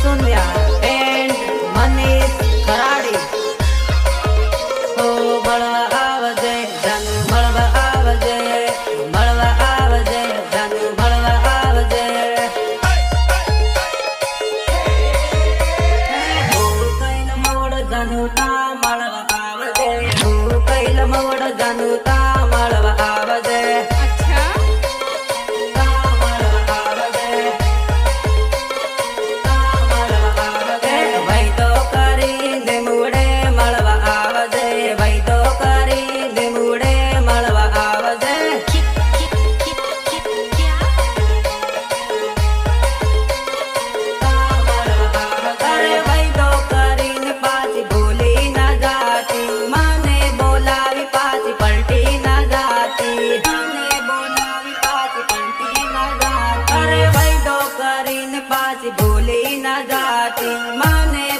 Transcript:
સુનિયા and Manish Kharadi ઓ મળવા આવજે જાનુ મળવા આવજે મળવા આવજે જાનુ મળવા આવજે કૈલ મોડ જાનુ તા મળવા આવજે કૈલ મોડ જાનુ તા મળવા આવજે પાછી ભૂલી ના જાતી મને